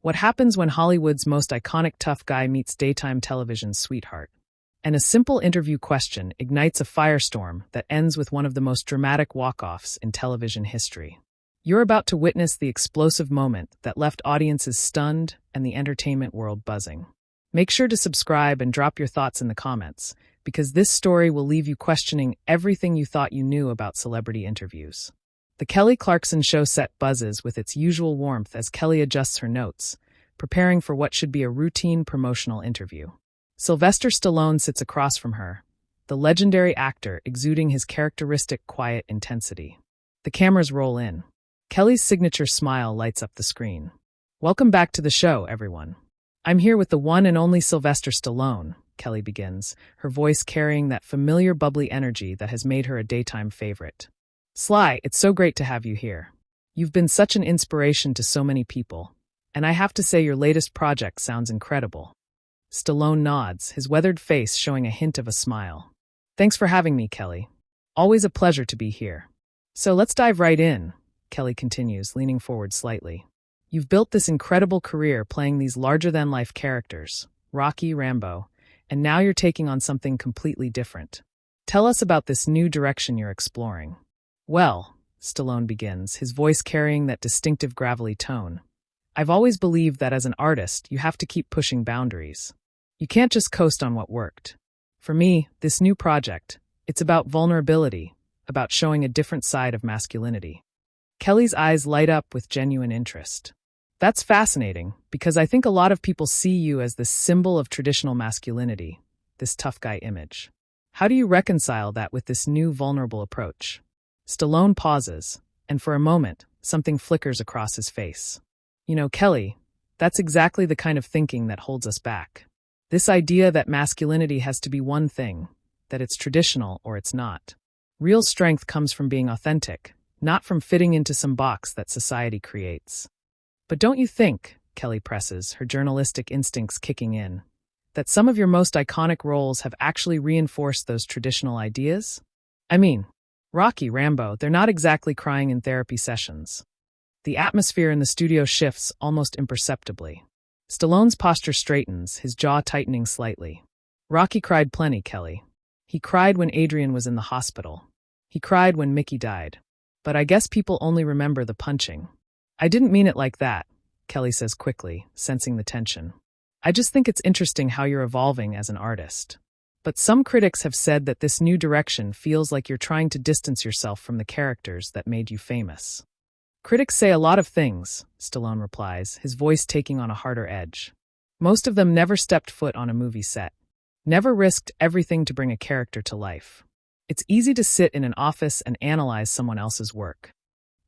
What happens when Hollywood's most iconic tough guy meets daytime television's sweetheart? And a simple interview question ignites a firestorm that ends with one of the most dramatic walk-offs in television history. You're about to witness the explosive moment that left audiences stunned and the entertainment world buzzing. Make sure to subscribe and drop your thoughts in the comments, because this story will leave you questioning everything you thought you knew about celebrity interviews. The Kelly Clarkson show set buzzes with its usual warmth as Kelly adjusts her notes, preparing for what should be a routine promotional interview. Sylvester Stallone sits across from her, the legendary actor exuding his characteristic quiet intensity. The cameras roll in. Kelly's signature smile lights up the screen. "Welcome back to the show, everyone. I'm here with the one and only Sylvester Stallone," Kelly begins, her voice carrying that familiar bubbly energy that has made her a daytime favorite. "Sly, it's so great to have you here. You've been such an inspiration to so many people, and I have to say your latest project sounds incredible." Stallone nods, his weathered face showing a hint of a smile. "Thanks for having me, Kelly. Always a pleasure to be here. So let's dive right in," Kelly continues, leaning forward slightly. "You've built this incredible career playing these larger-than-life characters, Rocky, Rambo, and now you're taking on something completely different. Tell us about this new direction you're exploring." "Well," Stallone begins, his voice carrying that distinctive gravelly tone, "I've always believed that as an artist, you have to keep pushing boundaries. You can't just coast on what worked. For me, this new project, it's about vulnerability, about showing a different side of masculinity." Kelly's eyes light up with genuine interest. "That's fascinating, because I think a lot of people see you as this symbol of traditional masculinity, this tough guy image. How do you reconcile that with this new vulnerable approach?" Stallone pauses, and for a moment, something flickers across his face. "You know, Kelly, that's exactly the kind of thinking that holds us back. This idea that masculinity has to be one thing, that it's traditional or it's not. Real strength comes from being authentic, not from fitting into some box that society creates." "But don't you think," Kelly presses, her journalistic instincts kicking in, "that some of your most iconic roles have actually reinforced those traditional ideas? I mean, Rocky, Rambo, they're not exactly crying in therapy sessions." The atmosphere in the studio shifts almost imperceptibly. Stallone's posture straightens, his jaw tightening slightly. "Rocky cried plenty, Kelly. He cried when Adrian was in the hospital. He cried when Mickey died. But I guess people only remember the punching." "I didn't mean it like that," Kelly says quickly, sensing the tension. "I just think it's interesting how you're evolving as an artist. But some critics have said that this new direction feels like you're trying to distance yourself from the characters that made you famous." "Critics say a lot of things," Stallone replies, his voice taking on a harder edge. "Most of them never stepped foot on a movie set. Never risked everything to bring a character to life. It's easy to sit in an office and analyze someone else's work."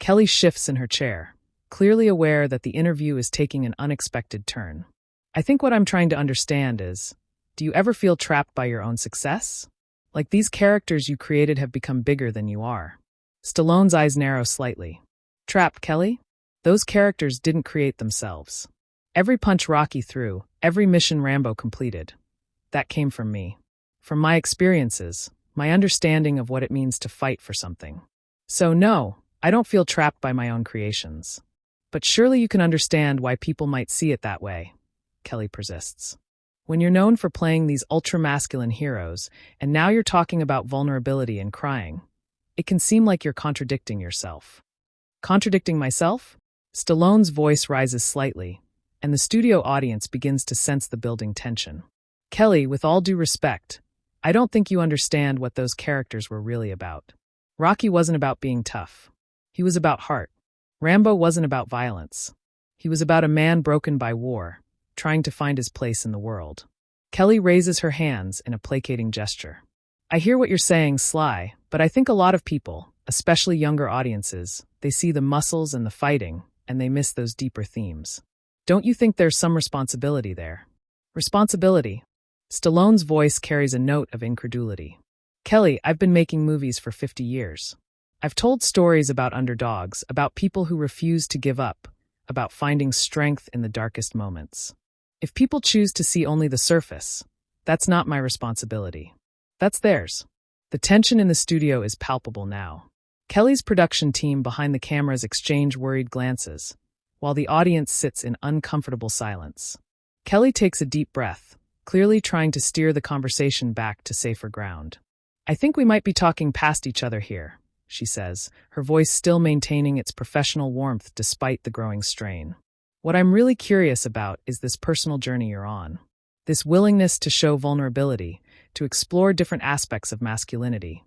Kelly shifts in her chair, clearly aware that the interview is taking an unexpected turn. "I think what I'm trying to understand is, do you ever feel trapped by your own success? Like these characters you created have become bigger than you are?" Stallone's eyes narrow slightly. "Trapped, Kelly? Those characters didn't create themselves. Every punch Rocky threw, every mission Rambo completed, that came from me. From my experiences, my understanding of what it means to fight for something. So no, I don't feel trapped by my own creations. But surely you can understand why people might see it that way," Kelly persists. "When you're known for playing these ultra-masculine heroes, and now you're talking about vulnerability and crying, it can seem like you're contradicting yourself." "Contradicting myself?" Stallone's voice rises slightly, and the studio audience begins to sense the building tension. "Kelly, with all due respect, I don't think you understand what those characters were really about. Rocky wasn't about being tough. He was about heart. Rambo wasn't about violence. He was about a man broken by war, trying to find his place in the world." Kelly raises her hands in a placating gesture. "I hear what you're saying, Sly, but I think a lot of people, especially younger audiences, they see the muscles and the fighting, and they miss those deeper themes. Don't you think there's some responsibility there?" "Responsibility?" Stallone's voice carries a note of incredulity. "Kelly, I've been making movies for 50 years. I've told stories about underdogs, about people who refuse to give up, about finding strength in the darkest moments. If people choose to see only the surface, that's not my responsibility. That's theirs." The tension in the studio is palpable now. Kelly's production team behind the cameras exchange worried glances, while the audience sits in uncomfortable silence. Kelly takes a deep breath, clearly trying to steer the conversation back to safer ground. "I think we might be talking past each other here," she says, her voice still maintaining its professional warmth despite the growing strain. "What I'm really curious about is this personal journey you're on. This willingness to show vulnerability, to explore different aspects of masculinity.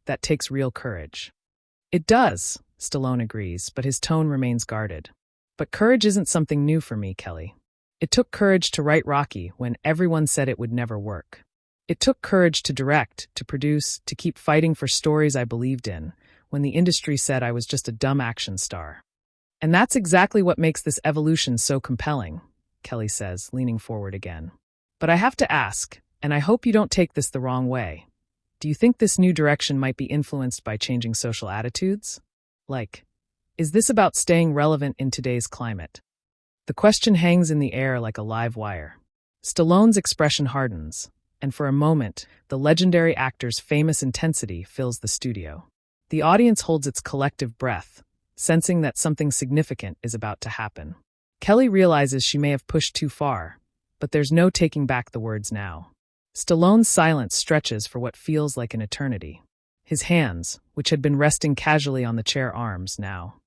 That takes real courage." "It does," Stallone agrees, but his tone remains guarded. "But courage isn't something new for me, Kelly. It took courage to write Rocky when everyone said it would never work. It took courage to direct, to produce, to keep fighting for stories I believed in, when the industry said I was just a dumb action star. And that's exactly what makes this evolution so compelling," Kelly says, leaning forward again. "But I have to ask, and I hope you don't take this the wrong way. Do you think this new direction might be influenced by changing social attitudes? Like, is this about staying relevant in today's climate?" The question hangs in the air like a live wire. Stallone's expression hardens, and for a moment, the legendary actor's famous intensity fills the studio. The audience holds its collective breath, sensing that something significant is about to happen. Kelly realizes she may have pushed too far, but there's no taking back the words now. Stallone's silence stretches for what feels like an eternity. His hands, which had been resting casually on the chair arms, now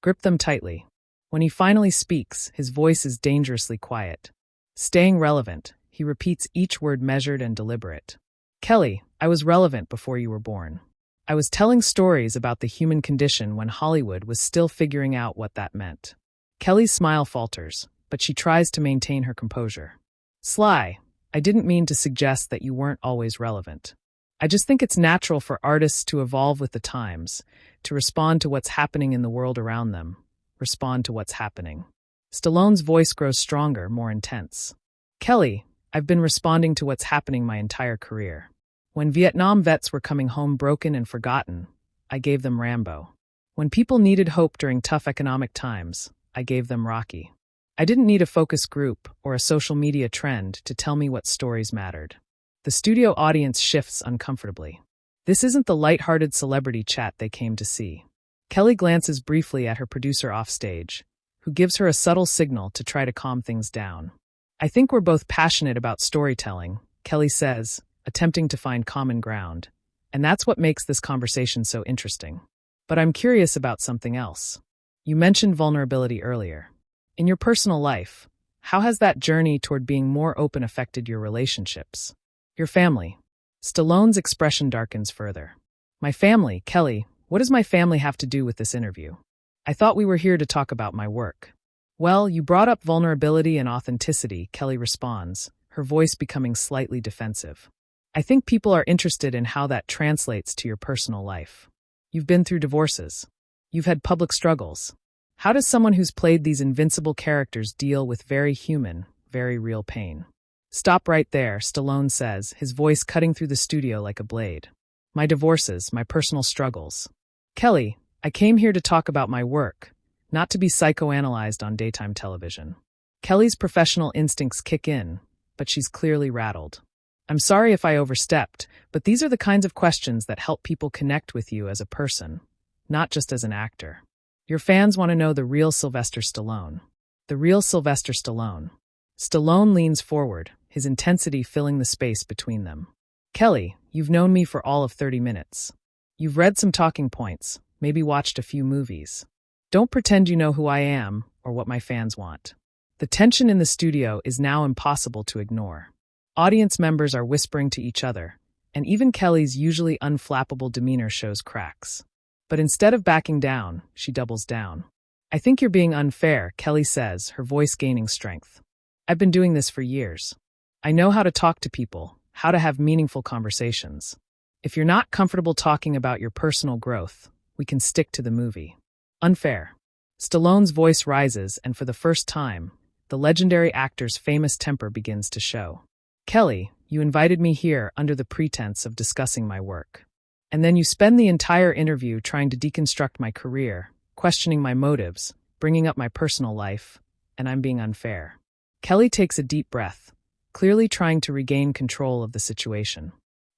grip them tightly. When he finally speaks, his voice is dangerously quiet. Staying relevant, he repeats each word measured and deliberate. "Kelly, I was relevant before you were born. I was telling stories about the human condition when Hollywood was still figuring out what that meant." Kelly's smile falters, but she tries to maintain her composure. "Sly, I didn't mean to suggest that you weren't always relevant. I just think it's natural for artists to evolve with the times, to respond to what's happening in the world around them, respond to what's happening." Stallone's voice grows stronger, more intense. "Kelly, I've been responding to what's happening my entire career. When Vietnam vets were coming home broken and forgotten, I gave them Rambo. When people needed hope during tough economic times, I gave them Rocky. I didn't need a focus group or a social media trend to tell me what stories mattered." The studio audience shifts uncomfortably. This isn't the light-hearted celebrity chat they came to see. Kelly glances briefly at her producer offstage, who gives her a subtle signal to try to calm things down. "I think we're both passionate about storytelling," Kelly says, attempting to find common ground, "and that's what makes this conversation so interesting. But I'm curious about something else. You mentioned vulnerability earlier. In your personal life, how has that journey toward being more open affected your relationships? Your family?" Stallone's expression darkens further. "My family, Kelly, what does my family have to do with this interview? I thought we were here to talk about my work." "Well, you brought up vulnerability and authenticity," Kelly responds, her voice becoming slightly defensive. "I think people are interested in how that translates to your personal life. You've been through divorces. You've had public struggles. How does someone who's played these invincible characters deal with very human, very real pain?" "Stop right there," Stallone says, his voice cutting through the studio like a blade. "My divorces, my personal struggles. Kelly, I came here to talk about my work, not to be psychoanalyzed on daytime television." Kelly's professional instincts kick in, but she's clearly rattled. "I'm sorry if I overstepped, but these are the kinds of questions that help people connect with you as a person, not just as an actor. Your fans want to know the real Sylvester Stallone. The real Sylvester Stallone." Stallone leans forward, his intensity filling the space between them. "Kelly, you've known me for all of 30 minutes. You've read some talking points, maybe watched a few movies. Don't pretend you know who I am or what my fans want." The tension in the studio is now impossible to ignore. Audience members are whispering to each other, and even Kelly's usually unflappable demeanor shows cracks. But instead of backing down, she doubles down. "I think you're being unfair," Kelly says, her voice gaining strength. "I've been doing this for years. I know how to talk to people, how to have meaningful conversations. If you're not comfortable talking about your personal growth, we can stick to the movie." "Unfair." Stallone's voice rises, and for the first time, the legendary actor's famous temper begins to show. "Kelly, you invited me here under the pretense of discussing my work. And then you spend the entire interview trying to deconstruct my career, questioning my motives, bringing up my personal life, and I'm being unfair." Kelly takes a deep breath, clearly trying to regain control of the situation.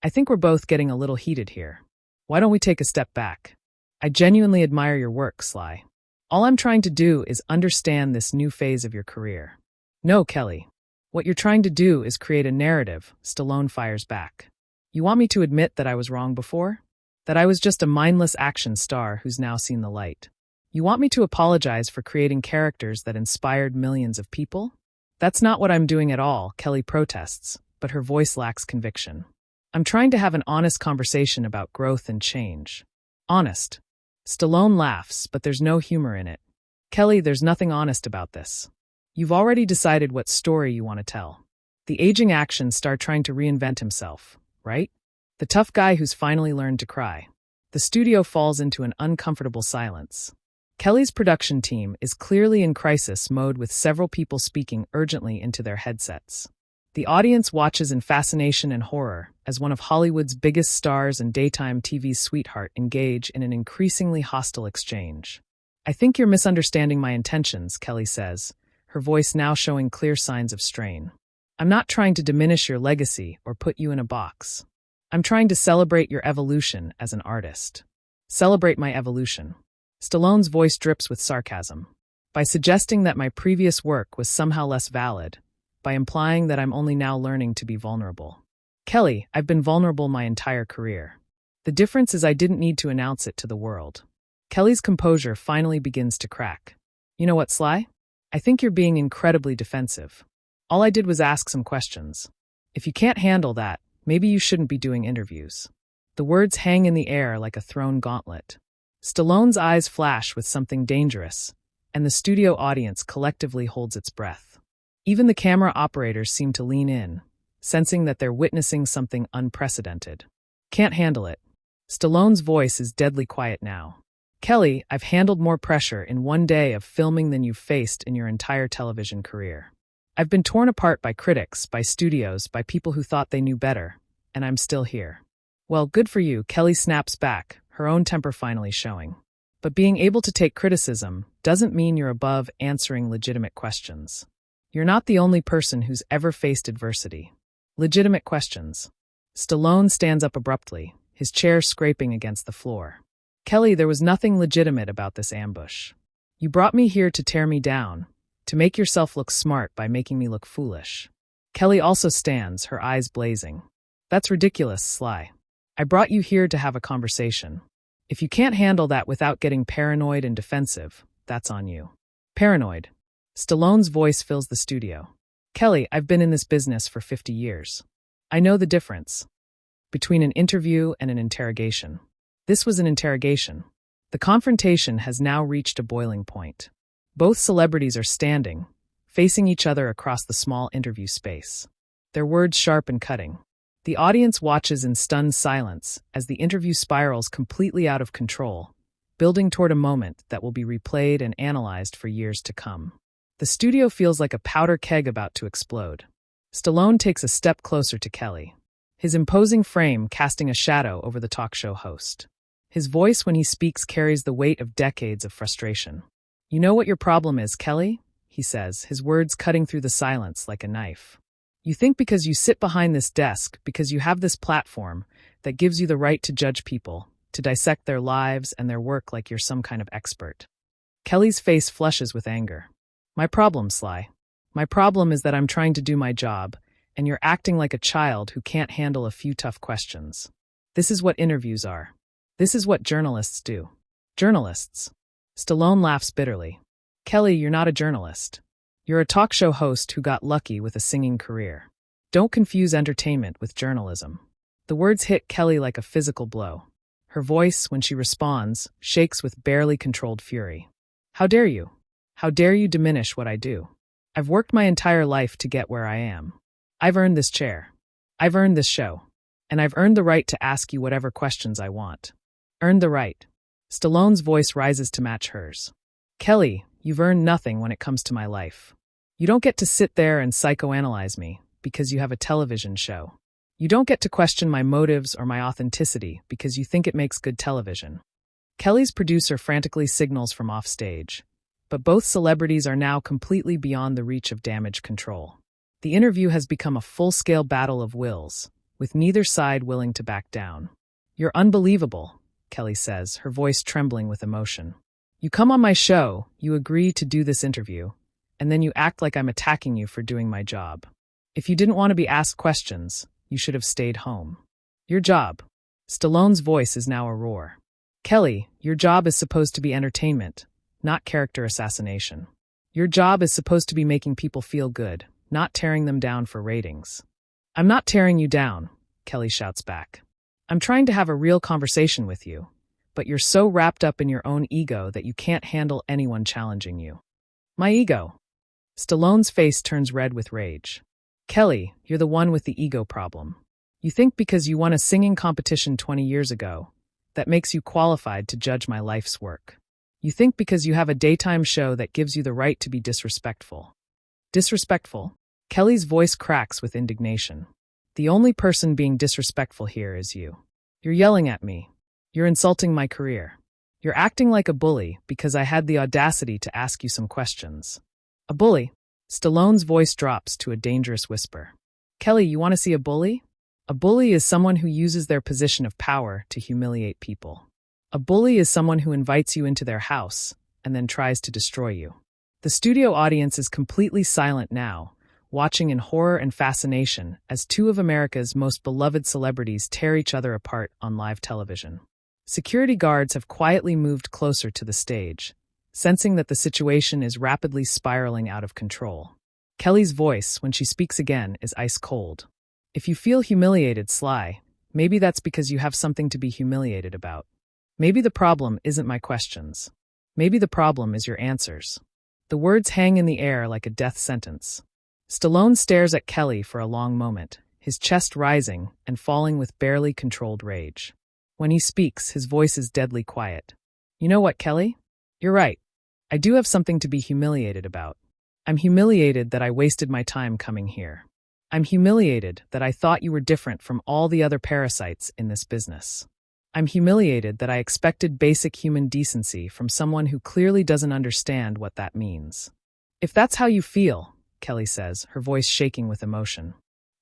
"I think we're both getting a little heated here. Why don't we take a step back? I genuinely admire your work, Sly. All I'm trying to do is understand this new phase of your career. No, Kelly. What you're trying to do is create a narrative, Stallone fires back. You want me to admit that I was wrong before? That I was just a mindless action star who's now seen the light? You want me to apologize for creating characters that inspired millions of people? That's not what I'm doing at all, Kelly protests, but her voice lacks conviction. I'm trying to have an honest conversation about growth and change. Honest. Stallone laughs, but there's no humor in it. Kelly, there's nothing honest about this. You've already decided what story you want to tell. The aging action star trying to reinvent himself, right? The tough guy who's finally learned to cry. The studio falls into an uncomfortable silence. Kelly's production team is clearly in crisis mode with several people speaking urgently into their headsets. The audience watches in fascination and horror as one of Hollywood's biggest stars and daytime TV's sweetheart engage in an increasingly hostile exchange. I think you're misunderstanding my intentions, Kelly says, her voice now showing clear signs of strain. I'm not trying to diminish your legacy or put you in a box. I'm trying to celebrate your evolution as an artist. Celebrate my evolution. Stallone's voice drips with sarcasm. By suggesting that my previous work was somehow less valid, by implying that I'm only now learning to be vulnerable. Kelly, I've been vulnerable my entire career. The difference is I didn't need to announce it to the world. Kelly's composure finally begins to crack. You know what, Sly? I think you're being incredibly defensive. All I did was ask some questions. If you can't handle that, maybe you shouldn't be doing interviews. The words hang in the air like a thrown gauntlet. Stallone's eyes flash with something dangerous, and the studio audience collectively holds its breath. Even the camera operators seem to lean in, sensing that they're witnessing something unprecedented. Can't handle it. Stallone's voice is deadly quiet now. Kelly, I've handled more pressure in one day of filming than you've faced in your entire television career. I've been torn apart by critics, by studios, by people who thought they knew better, and I'm still here. Well, good for you, Kelly snaps back, her own temper finally showing. But being able to take criticism doesn't mean you're above answering legitimate questions. You're not the only person who's ever faced adversity. Legitimate questions. Stallone stands up abruptly, his chair scraping against the floor. Kelly, there was nothing legitimate about this ambush. You brought me here to tear me down, to make yourself look smart by making me look foolish. Kelly also stands, her eyes blazing. That's ridiculous, Sly. I brought you here to have a conversation. If you can't handle that without getting paranoid and defensive, that's on you. Paranoid. Stallone's voice fills the studio. Kelly, I've been in this business for 50 years. I know the difference between an interview and an interrogation. This was an interrogation. The confrontation has now reached a boiling point. Both celebrities are standing, facing each other across the small interview space. Their words sharp and cutting. The audience watches in stunned silence as the interview spirals completely out of control, building toward a moment that will be replayed and analyzed for years to come. The studio feels like a powder keg about to explode. Stallone takes a step closer to Kelly, his imposing frame casting a shadow over the talk show host. His voice when he speaks carries the weight of decades of frustration. You know what your problem is, Kelly? He says, his words cutting through the silence like a knife. You think because you sit behind this desk, because you have this platform that gives you the right to judge people, to dissect their lives and their work like you're some kind of expert. Kelly's face flushes with anger. My problem, Sly. My problem is that I'm trying to do my job, and you're acting like a child who can't handle a few tough questions. This is what interviews are. This is what journalists do. Journalists. Stallone laughs bitterly. Kelly, you're not a journalist. You're a talk show host who got lucky with a singing career. Don't confuse entertainment with journalism. The words hit Kelly like a physical blow. Her voice, when she responds, shakes with barely controlled fury. How dare you? How dare you diminish what I do? I've worked my entire life to get where I am. I've earned this chair. I've earned this show. And I've earned the right to ask you whatever questions I want. Earned the right. Stallone's voice rises to match hers. Kelly, you've earned nothing when it comes to my life. You don't get to sit there and psychoanalyze me because you have a television show. You don't get to question my motives or my authenticity because you think it makes good television. Kelly's producer frantically signals from offstage, but both celebrities are now completely beyond the reach of damage control. The interview has become a full-scale battle of wills, with neither side willing to back down. You're unbelievable, Kelly says, her voice trembling with emotion. You come on my show, you agree to do this interview, and then you act like I'm attacking you for doing my job. If you didn't want to be asked questions, you should have stayed home. Your job. Stallone's voice is now a roar. Kelly, your job is supposed to be entertainment, not character assassination. Your job is supposed to be making people feel good, not tearing them down for ratings. I'm not tearing you down, Kelly shouts back. I'm trying to have a real conversation with you, but you're so wrapped up in your own ego that you can't handle anyone challenging you. My ego. Stallone's face turns red with rage. Kelly, you're the one with the ego problem. You think because you won a singing competition 20 years ago, that makes you qualified to judge my life's work. You think because you have a daytime show that gives you the right to be disrespectful. Disrespectful? Kelly's voice cracks with indignation. The only person being disrespectful here is you. You're yelling at me. You're insulting my career. You're acting like a bully because I had the audacity to ask you some questions. A bully? Stallone's voice drops to a dangerous whisper. Kelly, you want to see a bully? A bully is someone who uses their position of power to humiliate people. A bully is someone who invites you into their house and then tries to destroy you. The studio audience is completely silent now, watching in horror and fascination as two of America's most beloved celebrities tear each other apart on live television. Security guards have quietly moved closer to the stage, sensing that the situation is rapidly spiraling out of control. Kelly's voice, when she speaks again, is ice cold. If you feel humiliated, Sly, maybe that's because you have something to be humiliated about. Maybe the problem isn't my questions. Maybe the problem is your answers. The words hang in the air like a death sentence. Stallone stares at Kelly for a long moment, his chest rising and falling with barely controlled rage. When he speaks, his voice is deadly quiet. You know what, Kelly? You're right. I do have something to be humiliated about. I'm humiliated that I wasted my time coming here. I'm humiliated that I thought you were different from all the other parasites in this business. I'm humiliated that I expected basic human decency from someone who clearly doesn't understand what that means. If that's how you feel, Kelly says, her voice shaking with emotion,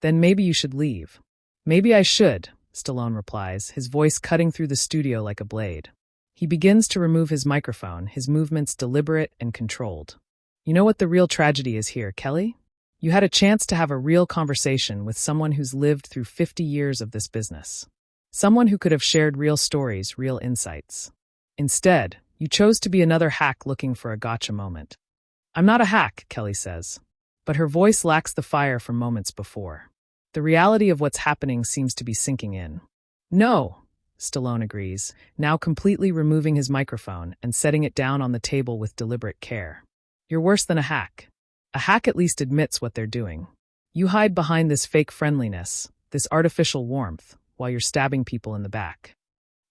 then maybe you should leave. Maybe I should, Stallone replies, his voice cutting through the studio like a blade. He begins to remove his microphone, his movements deliberate and controlled. You know what the real tragedy is here, Kelly? You had a chance to have a real conversation with someone who's lived through 50 years of this business. Someone who could have shared real stories, real insights. Instead, you chose to be another hack looking for a gotcha moment. I'm not a hack, Kelly says. But her voice lacks the fire from moments before. The reality of what's happening seems to be sinking in. No, Stallone agrees, now completely removing his microphone and setting it down on the table with deliberate care. You're worse than a hack. A hack at least admits what they're doing. You hide behind this fake friendliness, this artificial warmth, while you're stabbing people in the back.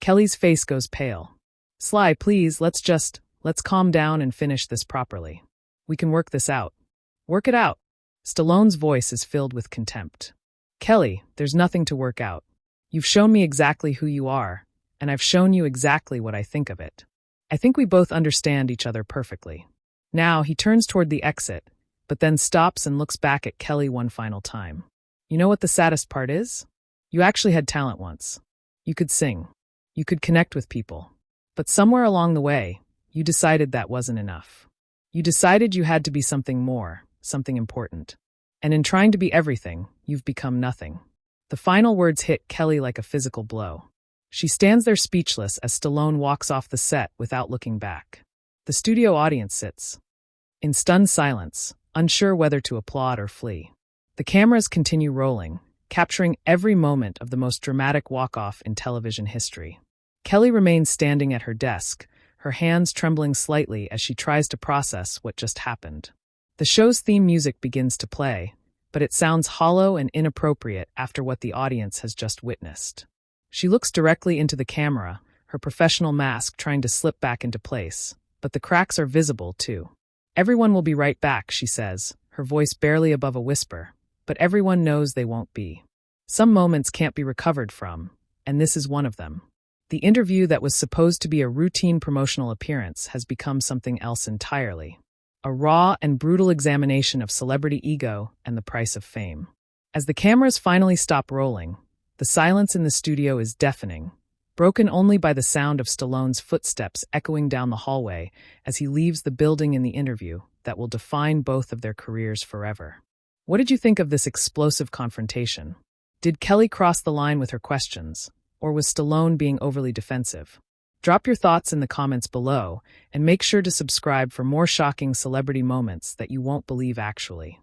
Kelly's face goes pale. Sly, please, let's calm down and finish this properly. We can work this out. Work it out. Stallone's voice is filled with contempt. Kelly, there's nothing to work out. You've shown me exactly who you are, and I've shown you exactly what I think of it. I think we both understand each other perfectly. Now, he turns toward the exit, but then stops and looks back at Kelly one final time. You know what the saddest part is? You actually had talent once. You could sing. You could connect with people. But somewhere along the way, you decided that wasn't enough. You decided you had to be something more, something important. And in trying to be everything, you've become nothing. The final words hit Kelly like a physical blow. She stands there speechless as Stallone walks off the set without looking back. The studio audience sits in stunned silence, unsure whether to applaud or flee. The cameras continue rolling, capturing every moment of the most dramatic walk-off in television history. Kelly remains standing at her desk, her hands trembling slightly as she tries to process what just happened. The show's theme music begins to play, but it sounds hollow and inappropriate after what the audience has just witnessed. She looks directly into the camera, her professional mask trying to slip back into place, but the cracks are visible too. Everyone will be right back, she says, her voice barely above a whisper, but everyone knows they won't be. Some moments can't be recovered from, and this is one of them. The interview that was supposed to be a routine promotional appearance has become something else entirely. A raw and brutal examination of celebrity ego and the price of fame. As the cameras finally stop rolling, the silence in the studio is deafening, broken only by the sound of Stallone's footsteps echoing down the hallway as he leaves the building in the interview that will define both of their careers forever. What did you think of this explosive confrontation? Did Kelly cross the line with her questions, or was Stallone being overly defensive? Drop your thoughts in the comments below, and make sure to subscribe for more shocking celebrity moments that you won't believe actually.